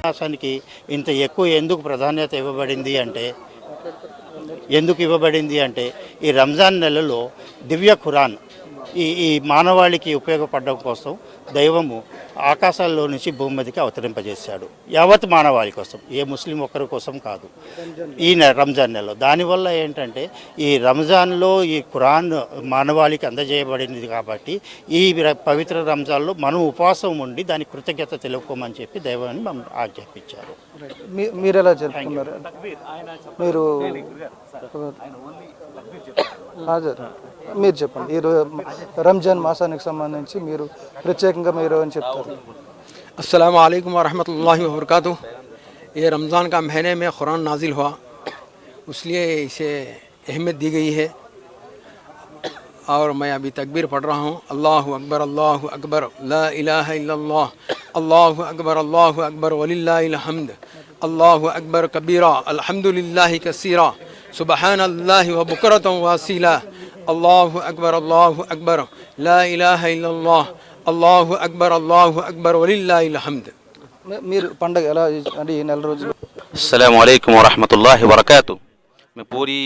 మాసానికి ఇంత ఎక్కువ ఎందుకు ప్రాధాన్యత ఇవ్వబడింది అంటే ఈ రంజాన్ నెలలో దివ్య ఖురాన్ ఈ మానవాళికి ఉపయోగపడడం కోసం దైవము ఆకాశాల్లో నుంచి భూమి మీదకి అవతరింపజేశాడు. యావత్ మానవాళి కోసం, ఏ ముస్లిం ఒక్కరి కోసం కాదు. ఈ రంజాన్ నెలలో దానివల్ల ఏంటంటే ఈ రంజాన్లో ఈ ఖురాన్ మానవాళికి అందజేయబడింది కాబట్టి ఈ పవిత్ర రంజాన్లో మనం ఉపవాసం ఉండి దాని కృతజ్ఞత తెలుపుకోమని చెప్పి దైవాన్ని మనం ఆజ్ఞాపించారు. మీరు ఎలా జరుపుకున్నారు? మీరు మీరు చెప్పండి. ఈ రంజాన్ మాసానికి సంబంధించి మీరు ప్రత్యేకంగా మీరు అని చెప్తారు. अस्सलामु अलैकुम वरहमतुल्लाहि वबरकातुहू। ये रमज़ान का महीने में कुरान नाजिल हुआ, इसलिए इसे अहमियत दी गई है। और मैं अभी तकबीर पढ़ रहा हूँ, अल्लाहु अकबर ला इलाहा इल्लल्लाह, अल्लाहु अकबर वलिल्लाहिल हम्द, अल्लाहु अकबर कबीरा अल्हम्दुलिल्लाहि कसीरा सुबहानल्लाहि व बुकरतन व असीला, अल्लाहु अकबर ला इलाहा इल्लल्लाह, अल्लाहु अकबर वलिल्लाहिल हम्द। మీరు పండగ ఎలా అంటే ఈ నెల రోజులు? अस्सलामु अलैकुम वरहमतुल्लाहि वबरकातुहू। मैं पूरी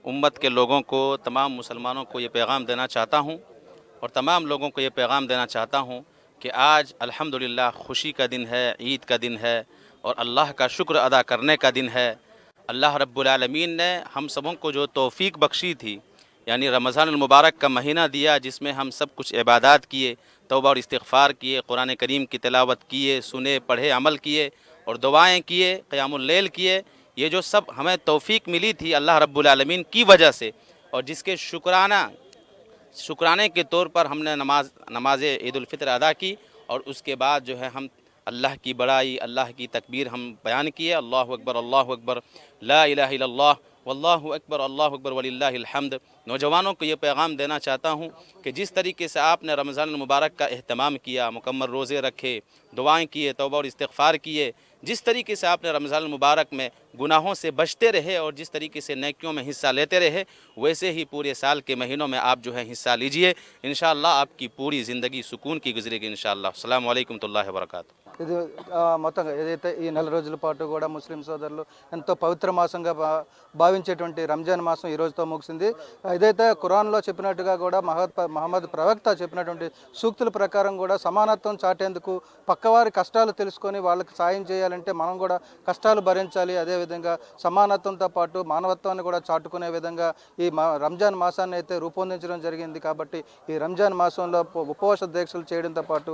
उम्मत के लोगों को, तमाम मुसलमानों को ये पैगाम देना चाहता हूँ और तमाम लोगों को ये पैगाम देना चाहता हूँ कि आज अल्हम्दुलिल्लाह खुशी का दिन है, ईद का दिन है और अल्लाह का शुक्र अदा करने का दिन है। अल्लाह रब्बुल आलमीन ने हम सबों को जो तौफीक बख्शी थी, यानी रमज़ान मुबारक का महीना दिया जिसमें हम सब कुछ इबादत किए, तौबा और इस्तिग़फ़ार किए, कुरान करीम की तिलावत किए, सुने पढ़े अमल किए और दुआएं किए, क़यामुल लैल किए। ये जो सब हमें तौफीक मिली थी अल्लाह रब्बुल आलमीन की वजह से, और जिसके शुक्राने के तौर पर हमने नमाज ईद उल फितर अदा की और उसके बाद जो है हम अल्लाह की बड़ाई, अल्लाह की तकबीर हम बयान किए, अल्लाहु अकबर ला इलाहा इल्लल्लाह वल्लाहु अकबर वलिल्लाहिल हम्द। नौजवानों को ये पैगाम देना चाहता हूँ कि जिस तरीके से आपने रमज़ान मुबारक का एहतमाम किया, मुकम्मल रोज़े रखे, दुआएं किए, तौबा और इस्तिग़फ़ार किए, जिस तरीके से आपने रमज़ान मुबारक में गुनाहों से बचते रहे और जिस तरीके से नेकियों में हिस्सा लेते रहे, वैसे ही पूरे साल के महीनों में आप जो है हिस्सा लीजिए। इंशाअल्लाह आपकी पूरी ज़िंदगी सुकून की गुजरेगी इंशाअल्लाह। अस्सलामु अलैकुम वरहमतुल्लाहि वबरकातुहू। ఇది మొత్తంగా ఏదైతే ఈ నెల రోజుల పాటు కూడా ముస్లిం సోదరులు ఎంతో పవిత్ర మాసంగా భావించేటువంటి రంజాన్ మాసం ఈ రోజుతో ముగిసింది. ఏదైతే ఖురాన్లో చెప్పినట్టుగా కూడా మహమ్మద్ ప్రవక్త చెప్పినటువంటి సూక్తుల ప్రకారం కూడా సమానత్వం చాటేందుకు, పక్కవారి కష్టాలు తెలుసుకొని వాళ్ళకి సాయం చేయాలంటే మనం కూడా కష్టాలు భరించాలి. అదేవిధంగా సమానత్వంతో పాటు మానవత్వాన్ని కూడా చాటుకునే విధంగా ఈ రంజాన్ మాసాన్ని అయితే రూపొందించడం జరిగింది. కాబట్టి ఈ రంజాన్ మాసంలో ఉపవాస దీక్షలు చేయడంతో పాటు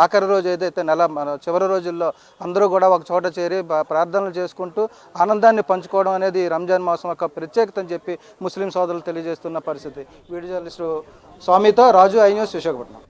ఆఖరి రోజు ఏదైతే నెల చివరి రోజుల్లో అందరూ కూడా ఒక చోట చేరి ప్రార్థనలు చేసుకుంటూ ఆనందాన్ని పంచుకోవడం అనేది రంజాన్ మాసం యొక్క ప్రత్యేకత అని చెప్పి ముస్లిం సోదరులు తెలియజేస్తున్న పరిస్థితి. వీడియో జర్నలిస్టు స్వామితో రాజు, ఐ న్యూస్, విశాఖపట్నం.